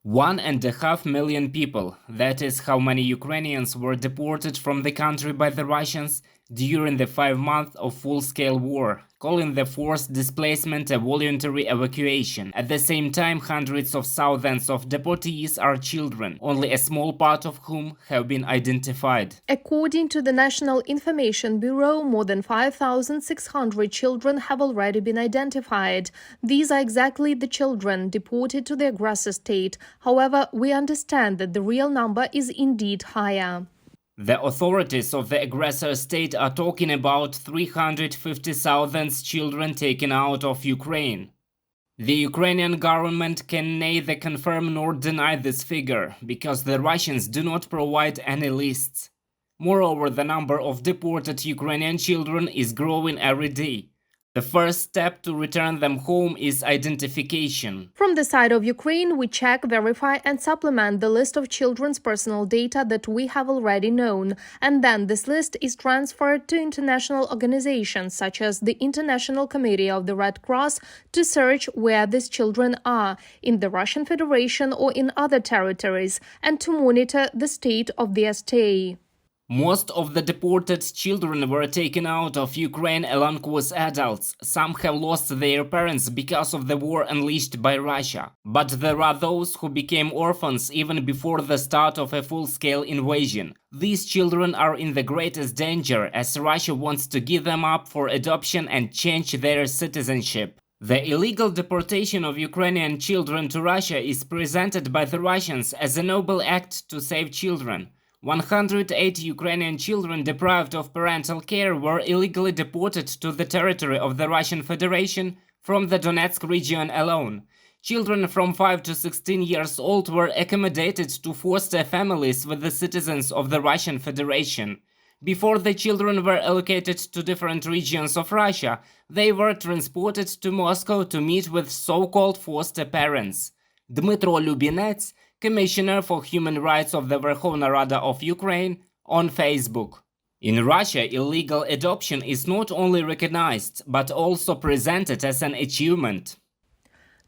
1.5 million people, that is how many Ukrainians were deported from the country by the Russians during the 5 months of full-scale war, calling the forced displacement a voluntary evacuation. At the same time, hundreds of thousands of deportees are children, only a small part of whom have been identified. According to the National Information Bureau, more than 5,600 children have already been identified. These are exactly the children deported to the aggressor state. However, we understand that the real number is indeed higher. The authorities of the aggressor state are talking about 350,000 children taken out of Ukraine. The Ukrainian government can neither confirm nor deny this figure, because the Russians do not provide any lists. Moreover, the number of deported Ukrainian children is growing every day. The first step to return them home is identification. From the side of Ukraine, we check, verify and supplement the list of children's personal data that we have already known. And then this list is transferred to international organizations such as the International Committee of the Red Cross to search where these children are, in the Russian Federation or in other territories, and to monitor the state of their stay. Most of the deported children were taken out of Ukraine along with adults. Some have lost their parents because of the war unleashed by Russia. But there are those who became orphans even before the start of a full-scale invasion. These children are in the greatest danger as Russia wants to give them up for adoption and change their citizenship. The illegal deportation of Ukrainian children to Russia is presented by the Russians as a noble act to save children. 108 Ukrainian children deprived of parental care were illegally deported to the territory of the Russian Federation from the Donetsk region alone. Children from 5 to 16 years old were accommodated to foster families with the citizens of the Russian Federation. Before the children were allocated to different regions of Russia, they were transported to Moscow to meet with so-called foster parents. Dmytro Lubinets, Commissioner for Human Rights of the Verkhovna Rada of Ukraine, on Facebook. In Russia, illegal adoption is not only recognized, but also presented as an achievement.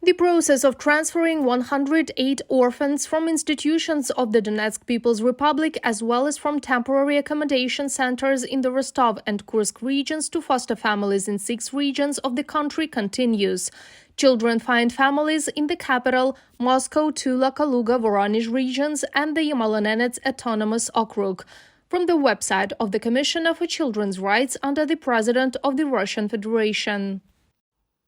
The process of transferring 108 orphans from institutions of the Donetsk People's Republic as well as from temporary accommodation centers in the Rostov and Kursk regions to foster families in 6 regions of the country continues. Children find families in the capital, Moscow, Tula, Kaluga, Voronezh regions and the Yamal-Nenets Autonomous Okrug. From the website of the Commissioner for Children's Rights under the President of the Russian Federation.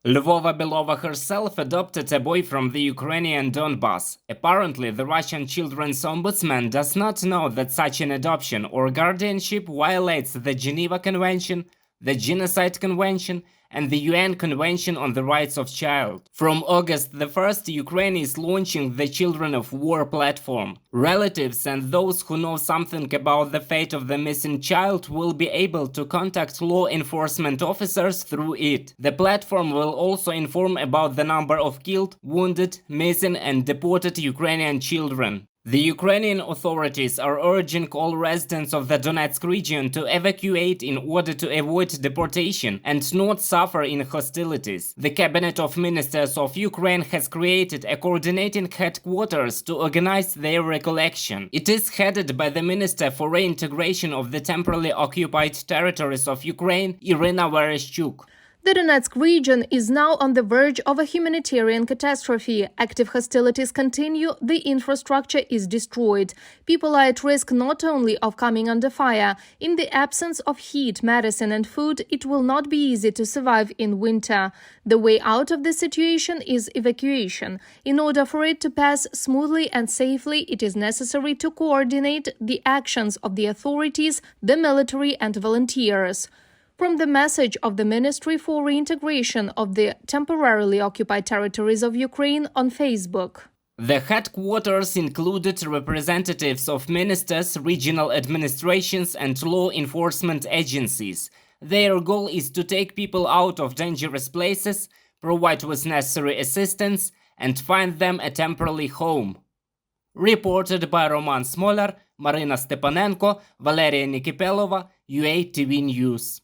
Lvova Belova herself adopted a boy from the Ukrainian Donbas. Apparently, the Russian Children's Ombudsman does not know that such an adoption or guardianship violates the Geneva Convention, the Genocide Convention, and the UN Convention on the Rights of Child. From August the 1st, Ukraine is launching the Children of War platform. Relatives and those who know something about the fate of the missing child will be able to contact law enforcement officers through it. The platform will also inform about the number of killed, wounded, missing and deported Ukrainian children. The Ukrainian authorities are urging all residents of the Donetsk region to evacuate in order to avoid deportation and not suffer in hostilities. The Cabinet of Ministers of Ukraine has created a coordinating headquarters to organize their recollection. It is headed by the Minister for Reintegration of the Temporarily Occupied Territories of Ukraine, Irina Vereshchuk. The Donetsk region is now on the verge of a humanitarian catastrophe. Active hostilities continue, the infrastructure is destroyed. People are at risk not only of coming under fire. In the absence of heat, medicine and food, it will not be easy to survive in winter. The way out of this situation is evacuation. In order for it to pass smoothly and safely, it is necessary to coordinate the actions of the authorities, the military and volunteers. From the message of the Ministry for Reintegration of the Temporarily Occupied Territories of Ukraine on Facebook. The headquarters included representatives of ministers, regional administrations and law enforcement agencies. Their goal is to take people out of dangerous places, provide with necessary assistance and find them a temporary home. Reported by Roman Smolar, Marina Stepanenko, Valeria Nikipelova, UATV News.